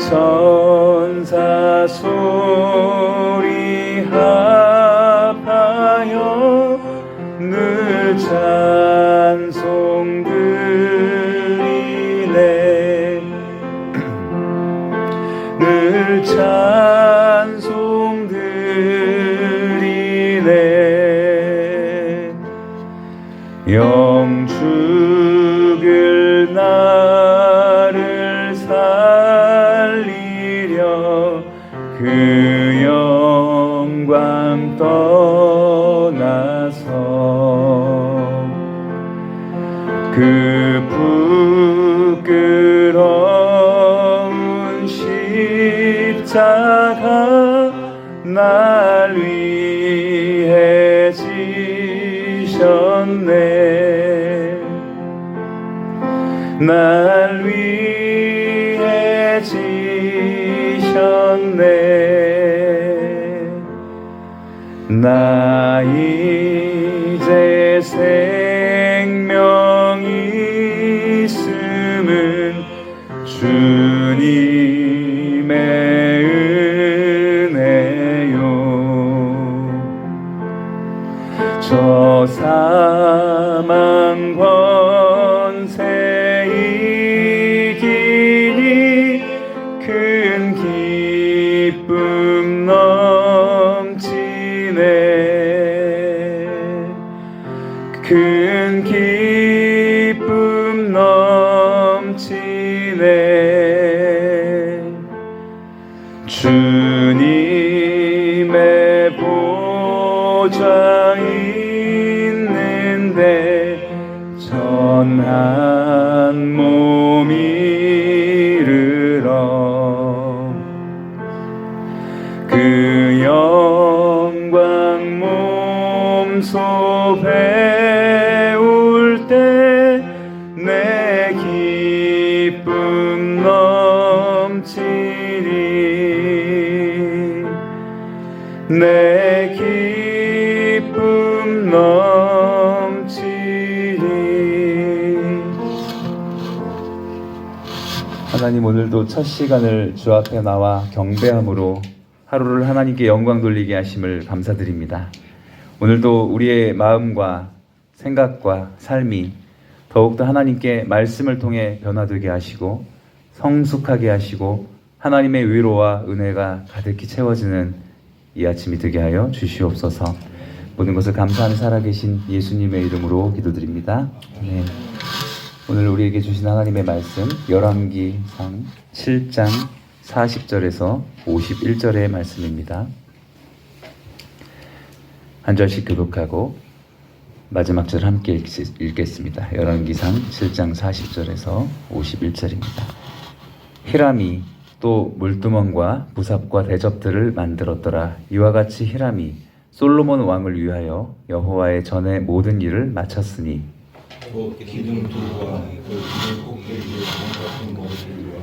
천사 소리 합하여 늘 찬송 드리네. 늘 찬송 드리네. 영 죽을 나를 살리려 그 영광 떠나서 그 부끄러운 십자가 날 위해 지셨네. 날 위해 지셨네. 나 이제 생명이 있음은 주님의 은혜요. 저 사망 권세 이기니 큰 기쁨 넘치네. 큰 기쁨 넘치네. 주님의 보좌 있는데 전한 몸 이르러 그 영광 몸소 배울 때 내 기쁨 넘치니. 내 기쁨 넘치니. 하나님, 오늘도 첫 시간을 주 앞에 나와 경배함으로 하루를 하나님께 영광 돌리게 하심을 감사드립니다. 오늘도 우리의 마음과 생각과 삶이 더욱더 하나님께 말씀을 통해 변화되게 하시고 성숙하게 하시고 하나님의 위로와 은혜가 가득히 채워지는 이 아침이 되게 하여 주시옵소서. 모든 것을 감사하는 살아계신 예수님의 이름으로 기도드립니다. 네. 오늘 우리에게 주신 하나님의 말씀 열왕기상 7장 40절에서 51절의 말씀입니다. 한 절씩 교독하고 마지막 절 함께 읽겠습니다. 열왕기상 7장 40절에서 51절입니다. 히람이 또 물두멍과 부삽과 대접들을 만들었더라. 이와 같이 히람이 솔로몬 왕을 위하여 여호와의 전에 모든 일을 마쳤으니 또 기둥들과 그 기둥 꼭대기에 공 같은 머리들과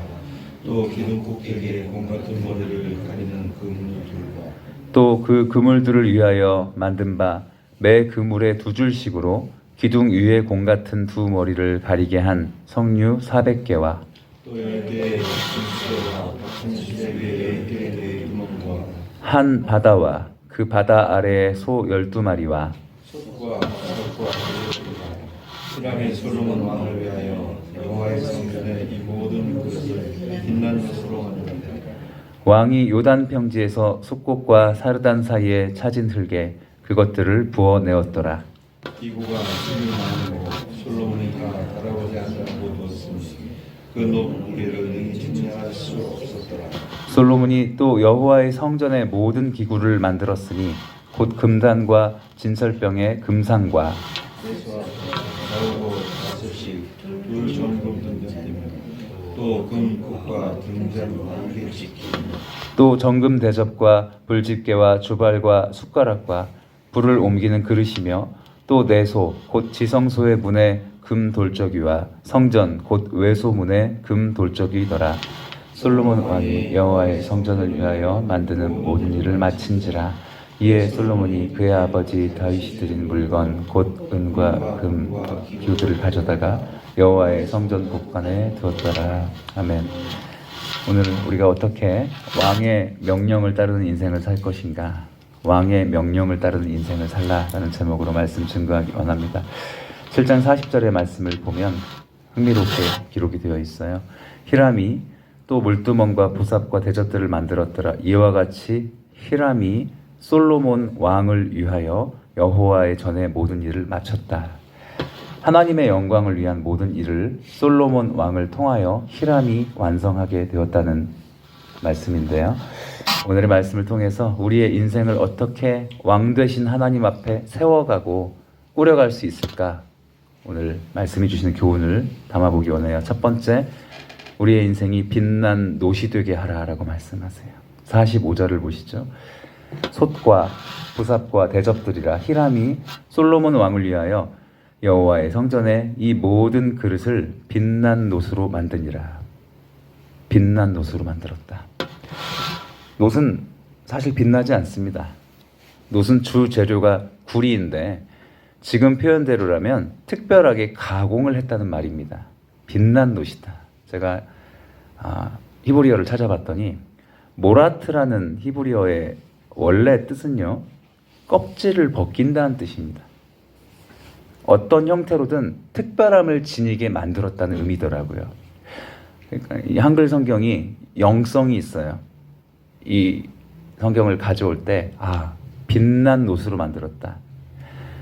또 기둥 꼭대기에 공 같은 머리를 가리는 그물들과 또 그 그물들을 위하여 만든 바 매 그물에 두 줄씩으로 기둥 위에 공 같은 두 머리를 가리게 한 석류 400개와 또 10개의 진수와 진수대 위에 10개의 구멍과 한 바다와 그 바다 아래에 소 12마리와 솥과 솥과 대접들과 히람의 솔로몬 왕을 위하여 여호와의 성전에 이 모든 것을 빛난 것으로 만들었다. 왕이 요단 평지에서 숫꽃과 사르단 사이에 차진 흙에 그것들을 부어내었더라. 기구가 힘이 많고 솔로몬이 다 따라오지 않고 두었으니 그 높이를 능히 측량할 수 없었더라. 솔로몬이 또 여호와의 성전의 모든 기구를 만들었으니 곧 금단과 진설병의 금상과 세수와 가루고 5씩 둘 정금 등잔대며 또 금국과 등잔 2개씩 또 정금 대접과 불집게와 주발과 숟가락과 불을 옮기는 그릇이며 또 내소 곧 지성소의 문에 금 돌적이와 성전 곧 외소문에 금 돌적이더라. 솔로몬 왕이 여호와의 성전을 위하여 만드는 모든 일을 마친지라. 이에 솔로몬이 그의 아버지 다윗이 드린 물건 곧 은과 금 기구들을 가져다가 여호와의 성전 복관에 두었더라. 아멘. 오늘 우리가 어떻게 왕의 명령을 따르는 인생을 살 것인가, 왕의 명령을 따르는 인생을 살라라는 제목으로 말씀 증거하기 원합니다. 7장 40절의 말씀을 보면 흥미롭게 기록이 되어 있어요. 히람이 또 물두멍과 부삽과 대접들을 만들었더라. 이와 같이 히람이 솔로몬 왕을 위하여 여호와의 전에 모든 일을 마쳤다. 하나님의 영광을 위한 모든 일을 솔로몬 왕을 통하여 히람이 완성하게 되었다는 말씀인데요. 오늘의 말씀을 통해서 우리의 인생을 어떻게 왕 되신 하나님 앞에 세워가고 꾸려갈 수 있을까? 오늘 말씀해 주시는 교훈을 담아보기 원해요. 첫 번째, 우리의 인생이 빛난 노시 되게 하라라고 말씀하세요. 45절을 보시죠. 솥과 부삽과 대접들이라 히람이 솔로몬 왕을 위하여 여호와의 성전에 이 모든 그릇을 빛난 노수로 만드니라. 빛난 노수로 만들었다. 놋은 사실 빛나지 않습니다. 놋은 주 재료가 구리인데 지금 표현대로라면 특별하게 가공을 했다는 말입니다. 빛난 놋이다. 제가 히브리어를 찾아봤더니 모라트라는 히브리어의 원래 뜻은요, 껍질을 벗긴다는 뜻입니다. 어떤 형태로든 특별함을 지니게 만들었다는 의미더라고요. 그러니까 이 한글 성경이 영성이 있어요. 이 성경을 가져올 때 빛난 놋으로 만들었다.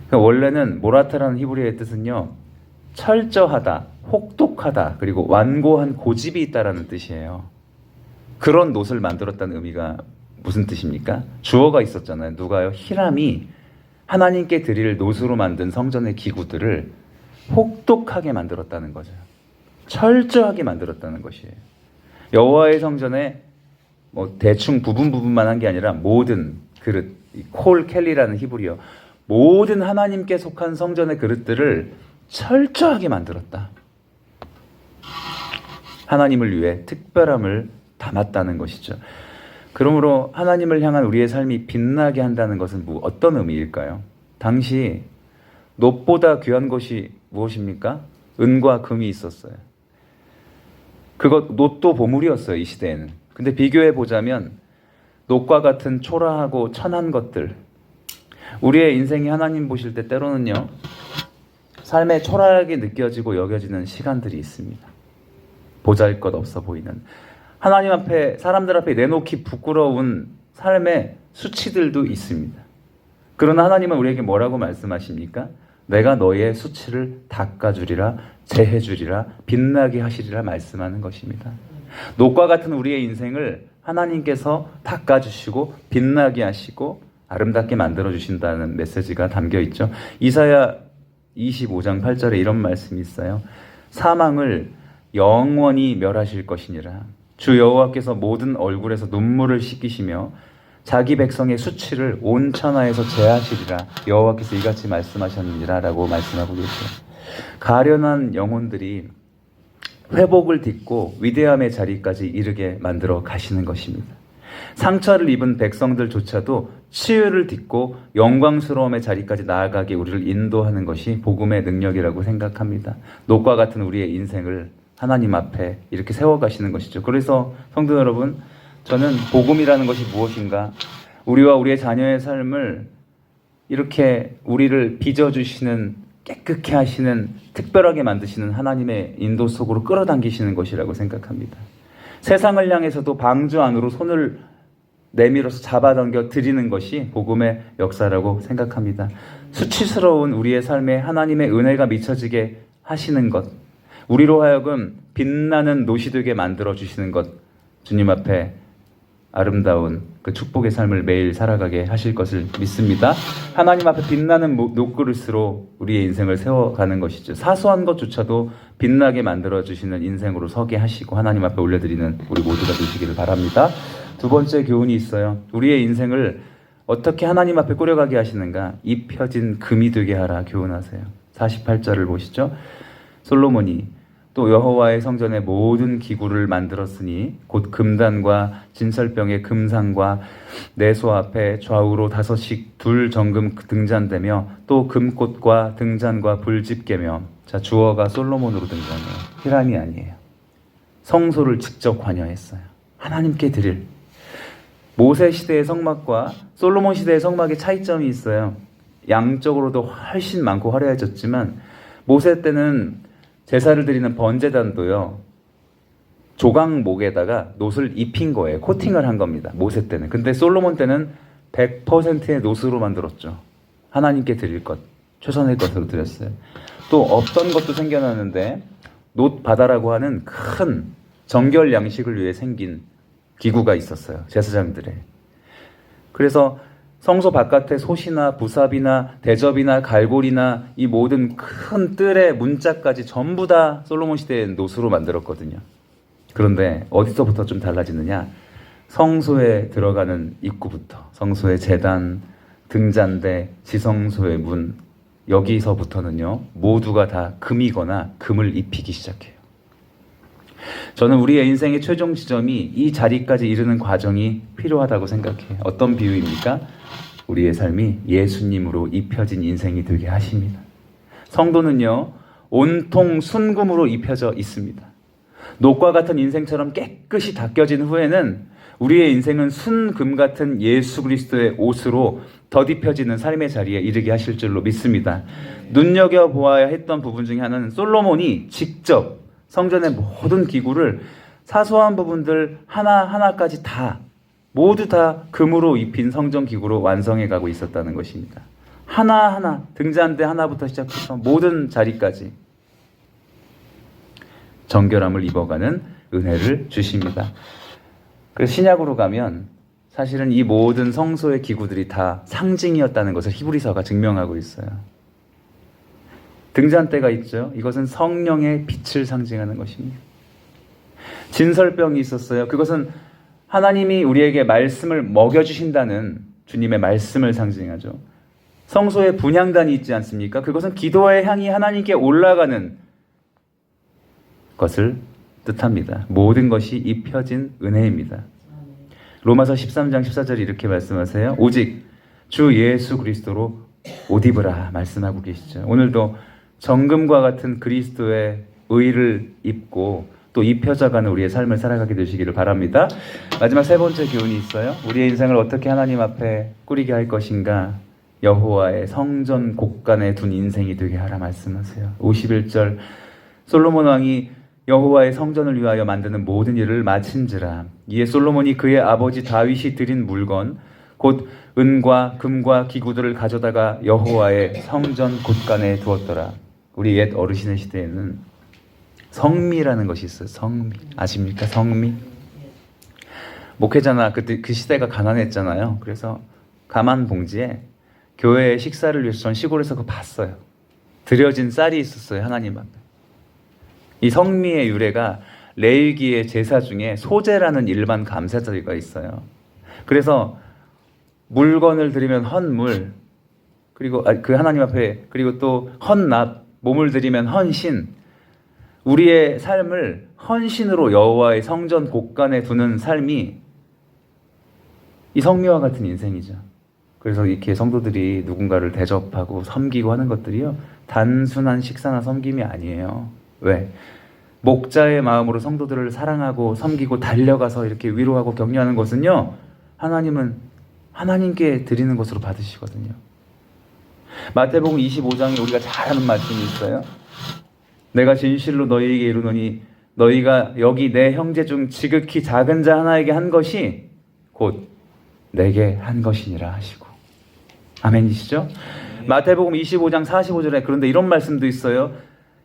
그러니까 원래는 모라타라는 히브리어의 뜻은요, 철저하다, 혹독하다, 그리고 완고한 고집이 있다라는 뜻이에요. 그런 놋을 만들었다는 의미가 무슨 뜻입니까? 주어가 있었잖아요. 누가요? 히람이 하나님께 드릴 놋으로 만든 성전의 기구들을 혹독하게 만들었다는 거죠. 철저하게 만들었다는 것이에요. 여호와의 성전에 대충 부분만 한 게 아니라 모든 그릇, 콜 켈리라는 히브리어, 모든 하나님께 속한 성전의 그릇들을 철저하게 만들었다. 하나님을 위해 특별함을 담았다는 것이죠. 그러므로 하나님을 향한 우리의 삶이 빛나게 한다는 것은 어떤 의미일까요? 당시 놋보다 귀한 것이 무엇입니까? 은과 금이 있었어요. 놋도 보물이었어요, 이 시대에는. 근데 비교해 보자면 놋과 같은 초라하고 천한 것들, 우리의 인생이 하나님 보실 때 때로는요, 삶에 초라하게 느껴지고 여겨지는 시간들이 있습니다. 보잘것없어 보이는, 하나님 앞에, 사람들 앞에 내놓기 부끄러운 삶의 수치들도 있습니다. 그러나 하나님은 우리에게 뭐라고 말씀하십니까? 내가 너의 수치를 닦아주리라, 제해주리라, 빛나게 하시리라 말씀하는 것입니다. 놋과 같은 우리의 인생을 하나님께서 닦아주시고 빛나게 하시고 아름답게 만들어주신다는 메시지가 담겨 있죠. 이사야 25장 8절에 이런 말씀이 있어요. 사망을 영원히 멸하실 것이니라. 주 여호와께서 모든 얼굴에서 눈물을 씻기시며 자기 백성의 수치를 온 천하에서 제하시리라. 여호와께서 이같이 말씀하셨느니라 라고 말씀하고 계세요. 가련한 영혼들이 회복을 딛고 위대함의 자리까지 이르게 만들어 가시는 것입니다. 상처를 입은 백성들조차도 치유를 딛고 영광스러움의 자리까지 나아가게 우리를 인도하는 것이 복음의 능력이라고 생각합니다. 놋과 같은 우리의 인생을 하나님 앞에 이렇게 세워가시는 것이죠. 그래서 성도 여러분, 저는 복음이라는 것이 무엇인가, 우리와 우리의 자녀의 삶을 이렇게 우리를 빚어주시는, 깨끗게 하시는, 특별하게 만드시는 하나님의 인도 속으로 끌어당기시는 것이라고 생각합니다. 세상을 향해서도 방주 안으로 손을 내밀어서 잡아당겨 드리는 것이 복음의 역사라고 생각합니다. 수치스러운 우리의 삶에 하나님의 은혜가 미쳐지게 하시는 것, 우리로 하여금 빛나는 놋이 되게 만들어주시는 것, 주님 앞에 아름다운 그 축복의 삶을 매일 살아가게 하실 것을 믿습니다. 하나님 앞에 빛나는 놋그릇으로 우리의 인생을 세워가는 것이죠. 사소한 것조차도 빛나게 만들어주시는 인생으로 서게 하시고 하나님 앞에 올려드리는 우리 모두가 되시기를 바랍니다. 두 번째 교훈이 있어요. 우리의 인생을 어떻게 하나님 앞에 꾸려가게 하시는가? 입혀진 금이 되게 하라 교훈하세요. 48절을 보시죠. 솔로몬이 또 여호와의 성전에 모든 기구를 만들었으니 곧 금단과 진설병의 금상과 내소 앞에 좌우로 5씩 둘 정금 등잔대며 또 금꽃과 등잔과 불집게며, 자, 주어가 솔로몬으로 등장해요. 히람이 아니에요. 성소를 직접 관여했어요. 하나님께 드릴. 모세 시대의 성막과 솔로몬 시대의 성막의 차이점이 있어요. 양적으로도 훨씬 많고 화려해졌지만 모세 때는 제사를 드리는 번제단도요, 조각목에다가 놋을 입힌 거예요. 코팅을 한 겁니다. 모세 때는. 근데 솔로몬 때는 100%의 놋으로 만들었죠. 하나님께 드릴 것, 최선의 것으로 드렸어요. 또 없던 것도 생겨나는데 놋바다라고 하는 큰 정결 양식을 위해 생긴 기구가 있었어요. 제사장들의. 그래서 성소 바깥에 솥이나 부삽이나 대접이나 갈고리나 이 모든 큰 뜰의 문짝까지 전부 다 솔로몬 시대의 놋으로 만들었거든요. 그런데 어디서부터 좀 달라지느냐? 성소에 들어가는 입구부터, 성소의 제단, 등잔대, 지성소의 문, 여기서부터는요 모두가 다 금이거나 금을 입히기 시작해요. 저는 우리의 인생의 최종 지점이 이 자리까지 이르는 과정이 필요하다고 생각해요. 어떤 비유입니까? 우리의 삶이 예수님으로 입혀진 인생이 되게 하십니다. 성도는요 온통 순금으로 입혀져 있습니다. 녹과 같은 인생처럼 깨끗이 닦여진 후에는 우리의 인생은 순금 같은 예수 그리스도의 옷으로 덧입혀지는 삶의 자리에 이르게 하실 줄로 믿습니다. 눈여겨보아야 했던 부분 중에 하나는 솔로몬이 직접 성전의 모든 기구를 사소한 부분들 하나하나까지 다 모두 다 금으로 입힌 성전 기구로 완성해 가고 있었다는 것입니다. 하나하나 등잔대 하나부터 시작해서 모든 자리까지 정결함을 입어가는 은혜를 주십니다. 그래서 신약으로 가면 사실은 이 모든 성소의 기구들이 다 상징이었다는 것을 히브리서가 증명하고 있어요. 등잔대가 있죠. 이것은 성령의 빛을 상징하는 것입니다. 진설병이 있었어요. 그것은 하나님이 우리에게 말씀을 먹여주신다는 주님의 말씀을 상징하죠. 성소에 분향단이 있지 않습니까? 그것은 기도의 향이 하나님께 올라가는 것을 뜻합니다. 모든 것이 입혀진 은혜입니다. 로마서 13장 14절이 이렇게 말씀하세요. 오직 주 예수 그리스도로 옷 입으라 말씀하고 계시죠. 오늘도 정금과 같은 그리스도의 의를 입고 또 입혀져가는 우리의 삶을 살아가게 되시기를 바랍니다. 마지막 세 번째 교훈이 있어요. 우리의 인생을 어떻게 하나님 앞에 꾸리게 할 것인가? 여호와의 성전 곳간에 둔 인생이 되게 하라 말씀하세요. 51절 솔로몬 왕이 여호와의 성전을 위하여 만드는 모든 일을 마친지라. 이에 솔로몬이 그의 아버지 다윗이 드린 물건 곧 은과 금과 기구들을 가져다가 여호와의 성전 곳간에 두었더라. 우리 옛 어르신의 시대에는 성미라는 것이 있어요. 성미. 아십니까? 성미. 목회자나 그때 그 시대가 가난했잖아요. 그래서 가만 봉지에 교회의 식사를 위해서 전 시골에서 그거 봤어요. 드려진 쌀이 있었어요. 하나님 앞에. 이 성미의 유래가 레위기의 제사 중에 소제라는 일반 감사제가 있어요. 그래서 물건을 드리면 헌물, 그리고 그 하나님 앞에, 그리고 또 헌납, 몸을 드리면 헌신, 우리의 삶을 헌신으로 여호와의 성전 곳간에 두는 삶이 이 성미와 같은 인생이죠. 그래서 이렇게 성도들이 누군가를 대접하고 섬기고 하는 것들이요 단순한 식사나 섬김이 아니에요. 왜? 목자의 마음으로 성도들을 사랑하고 섬기고 달려가서 이렇게 위로하고 격려하는 것은요 하나님은 하나님께 드리는 것으로 받으시거든요. 마태복음 25장에 우리가 잘 아는 말씀이 있어요. 내가 진실로 너희에게 이르노니 너희가 여기 내 형제 중 지극히 작은 자 하나에게 한 것이 곧 내게 한 것이니라 하시고. 아멘이시죠? 마태복음 25장 45절에 그런데 이런 말씀도 있어요.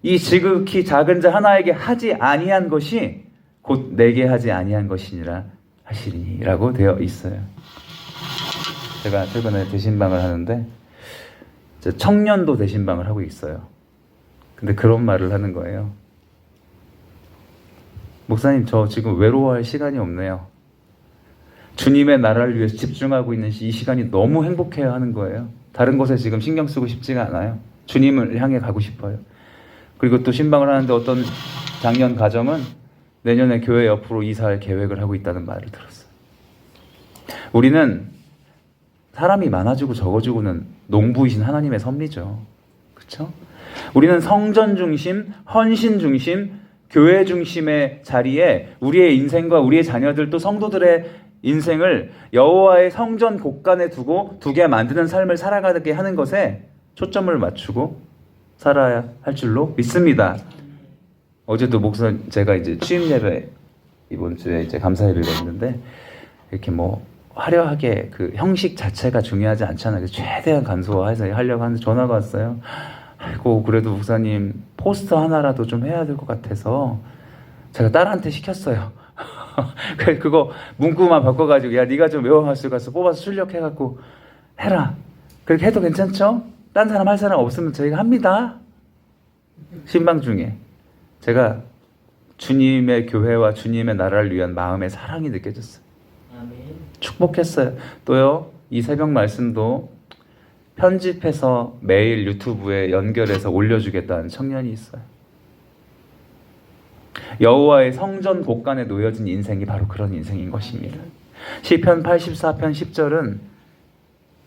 이 지극히 작은 자 하나에게 하지 아니한 것이 곧 내게 하지 아니한 것이니라 하시리라고 되어 있어요. 제가 최근에 대신방을 하는데 청년도 대신방을 하고 있어요. 근데 그런 말을 하는 거예요. 목사님, 저 지금 외로워할 시간이 없네요. 주님의 나라를 위해서 집중하고 있는 이 시간이 너무 행복해야 하는 거예요. 다른 것에 지금 신경 쓰고 싶지가 않아요. 주님을 향해 가고 싶어요. 그리고 또 신방을 하는데 어떤 장년 가정은 내년에 교회 옆으로 이사할 계획을 하고 있다는 말을 들었어요. 우리는 사람이 많아지고 적어지고는 농부이신 하나님의 섭리죠. 그렇죠? 우리는 성전 중심, 헌신 중심, 교회 중심의 자리에 우리의 인생과 우리의 자녀들 또 성도들의 인생을 여호와의 성전 곳간에 두고 두게 만드는 삶을 살아가게 하는 것에 초점을 맞추고 살아야 할 줄로 믿습니다. 어제도 제가 이제 취임 예배 이번 주에 이제 감사 예배가 있는데 이렇게 뭐 화려하게 그 형식 자체가 중요하지 않잖아요. 최대한 간소화해서 하려고 하는데 전화가 왔어요. 아이고 그래도 목사님 포스터 하나라도 좀 해야 될 것 같아서 제가 딸한테 시켰어요. 그거 문구만 바꿔가지고 야 네가 좀 외워가지고 가서 뽑아서 출력해갖고 해라. 그렇게 해도 괜찮죠? 딴 사람 할 사람 없으면 저희가 합니다. 신방 중에 제가 주님의 교회와 주님의 나라를 위한 마음의 사랑이 느껴졌어요. 축복했어요. 또요 이 새벽 말씀도 편집해서 매일 유튜브에 연결해서 올려주겠다는 청년이 있어요. 여호와의 성전 곳간에 놓여진 인생이 바로 그런 인생인 것입니다. 시편 84편 10절은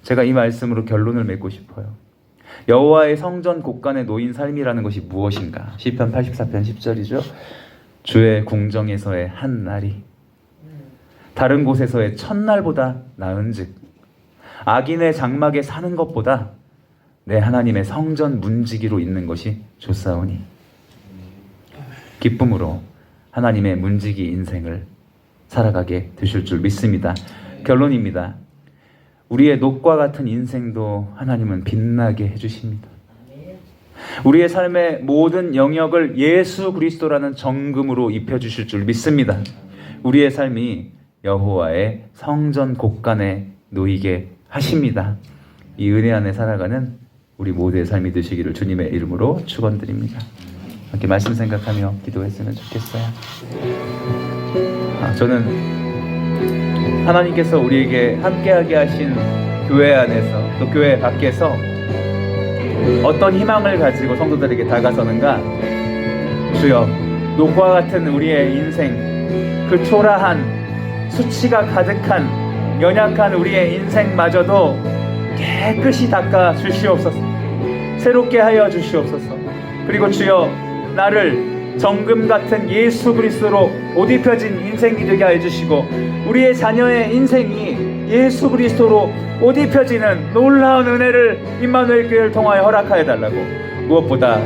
제가 이 말씀으로 결론을 맺고 싶어요. 여호와의 성전 곳간에 놓인 삶이라는 것이 무엇인가? 시편 84편 10절이죠. 주의 궁정에서의 한 날이 다른 곳에서의 첫날보다 나은즉 악인의 장막에 사는 것보다 내 하나님의 성전 문지기로 있는 것이 좋사오니 기쁨으로 하나님의 문지기 인생을 살아가게 되실 줄 믿습니다. 결론입니다. 우리의 녹과 같은 인생도 하나님은 빛나게 해주십니다. 우리의 삶의 모든 영역을 예수 그리스도라는 정금으로 입혀주실 줄 믿습니다. 우리의 삶이 여호와의 성전 곳간에 놓이게 하십니다. 이 은혜 안에 살아가는 우리 모두의 삶이 되시기를 주님의 이름으로 축원드립니다. 함께 말씀 생각하며 기도했으면 좋겠어요. 저는 하나님께서 우리에게 함께하게 하신 교회 안에서 또 교회 밖에서 어떤 희망을 가지고 성도들에게 다가서는가? 주여, 녹과 같은 우리의 인생, 그 초라한 수치가 가득한 연약한 우리의 인생마저도 깨끗이 닦아 주시옵소서. 새롭게 하여 주시옵소서. 그리고 주여, 나를 정금 같은 예수 그리스도로 옷 입혀진 인생이 되게 해주시고 우리의 자녀의 인생이 예수 그리스도로 옷 입혀지는 놀라운 은혜를 임마누엘 교회를 통하여 허락하여 달라고, 무엇보다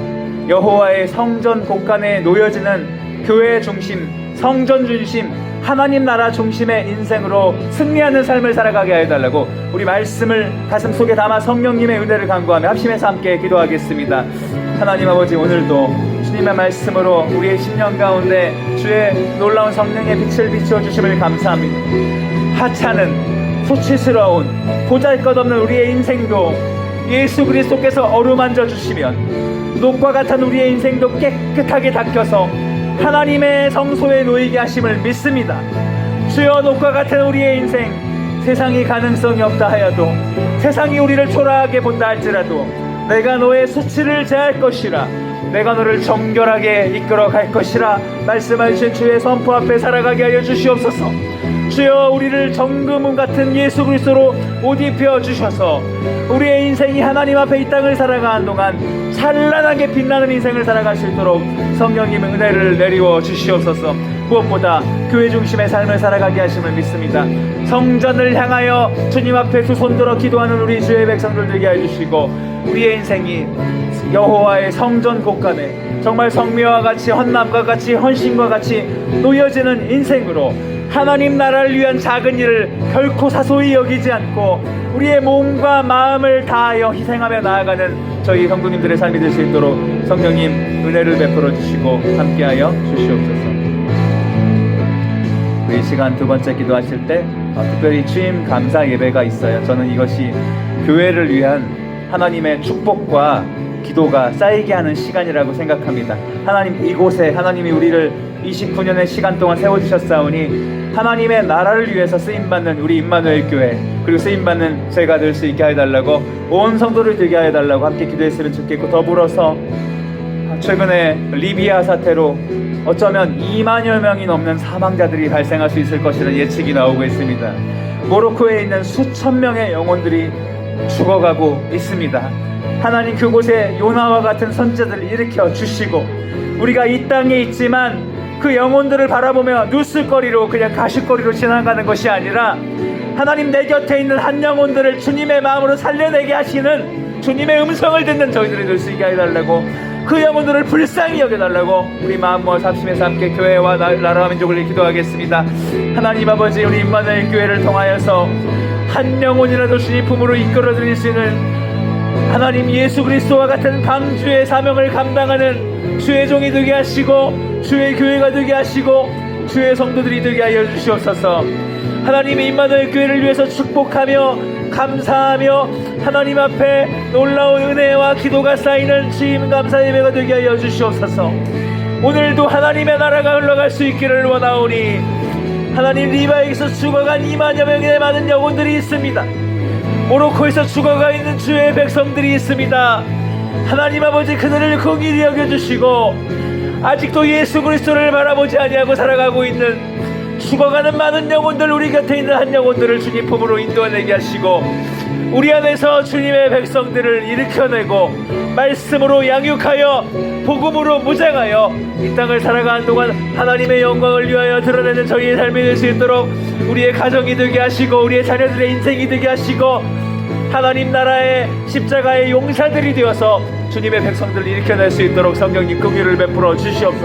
여호와의 성전 곳간에 놓여지는 교회 중심, 성전 중심, 하나님 나라 중심의 인생으로 승리하는 삶을 살아가게 해달라고 우리 말씀을 가슴속에 담아 성령님의 은혜를 간구하며 합심해서 함께 기도하겠습니다. 하나님 아버지, 오늘도 주님의 말씀으로 우리의 심령 가운데 주의 놀라운 성령의 빛을 비추어 주심을 감사합니다. 하찮은 수치스러운 보잘것없는 우리의 인생도 예수 그리스도께서 어루만져 주시면 녹과 같은 우리의 인생도 깨끗하게 닦여서 하나님의 성소에 놓이게 하심을 믿습니다. 주여, 녹과 같은 우리의 인생, 세상이 가능성이 없다 하여도, 세상이 우리를 초라하게 본다 할지라도 내가 너의 수치를 제할 것이라, 내가 너를 정결하게 이끌어 갈 것이라 말씀하신 주의 선포 앞에 살아가게 하여 주시옵소서. 주여, 우리를 정금문 같은 예수 그리스도로 옷 입혀 주셔서 우리의 인생이 하나님 앞에 이 땅을 살아가는 동안 찬란하게 빛나는 인생을 살아갈 수 있도록 성령님의 은혜를 내리워 주시옵소서. 무엇보다 교회 중심의 삶을 살아가게 하심을 믿습니다. 성전을 향하여 주님 앞에 두 손 들어 기도하는 우리 주의 백성들 되게 해주시고, 우리의 인생이 여호와의 성전 곳간에 정말 성미와 같이 헌남과 같이 헌신과 같이 놓여지는 인생으로 하나님 나라를 위한 작은 일을 결코 사소히 여기지 않고 우리의 몸과 마음을 다하여 희생하며 나아가는 저희 성도님들의 삶이 될 수 있도록 성령님 은혜를 베풀어 주시고 함께하여 주시옵소서. 이 시간 두 번째 기도하실 때 특별히 취임 감사 예배가 있어요. 저는 이것이 교회를 위한 하나님의 축복과 기도가 쌓이게 하는 시간이라고 생각합니다. 하나님, 이곳에 하나님이 우리를 29년의 시간 동안 세워주셨사오니 하나님의 나라를 위해서 쓰임받는 우리 임마누엘 교회, 그리고 쓰임받는 제가 될 수 있게 해달라고, 온 성도를 되게 해달라고 함께 기도했으면 좋겠고, 더불어서 최근에 리비아 사태로 어쩌면 2만여 명이 넘는 사망자들이 발생할 수 있을 것이라는 예측이 나오고 있습니다. 모로코에 있는 수천 명의 영혼들이 죽어가고 있습니다. 하나님, 그곳에 요나와 같은 선지자들을 일으켜 주시고 우리가 이 땅에 있지만 그 영혼들을 바라보며 누슬거리로 그냥 가십거리로 지나가는 것이 아니라 하나님 내 곁에 있는 한 영혼들을 주님의 마음으로 살려내게 하시는 주님의 음성을 듣는 저희들이 될 수 있게 해달라고, 그 영혼들을 불쌍히 여겨달라고 우리 마음 모아 합심해서 함께 교회와 나라와 민족을 위해 기도하겠습니다. 하나님 아버지, 우리 임마누엘 교회를 통하여서 한 영혼이라도 주님 품으로 이끌어드릴 수 있는 하나님 예수 그리스도와 같은 방주의 사명을 감당하는 주의 종이 되게 하시고 주의 교회가 되게 하시고 주의 성도들이 되게 하여 주시옵소서. 하나님의 임마누엘 교회를 위해서 축복하며 감사하며 하나님 앞에 놀라운 은혜와 기도가 쌓이는 주임 감사 예배가 되게 하여 주시옵소서. 오늘도 하나님의 나라가 흘러갈 수 있기를 원하오니 하나님, 리바에서 죽어간 2만여 명의 많은 영혼들이 있습니다. 모로코에서 죽어가 있는 주의 백성들이 있습니다. 하나님 아버지, 그들을 긍휼히 여겨주시고 아직도 예수 그리스도를 바라보지 아니하고 살아가고 있는 죽어가는 많은 영혼들, 우리 곁에 있는 한 영혼들을 주님 품으로 인도하게 하시고 우리 안에서 주님의 백성들을 일으켜내고 말씀으로 양육하여 복음으로 무장하여 이 땅을 살아가는 동안 하나님의 영광을 위하여 드러내는 저희의 삶이 될 수 있도록 우리의 가정이 되게 하시고 우리의 자녀들의 인생이 되게 하시고 하나님 나라의 십자가의 용사들이 되어서 주님의 백성들을 일으켜낼 수 있도록 성령님 긍휼을 베풀어 주시옵소서.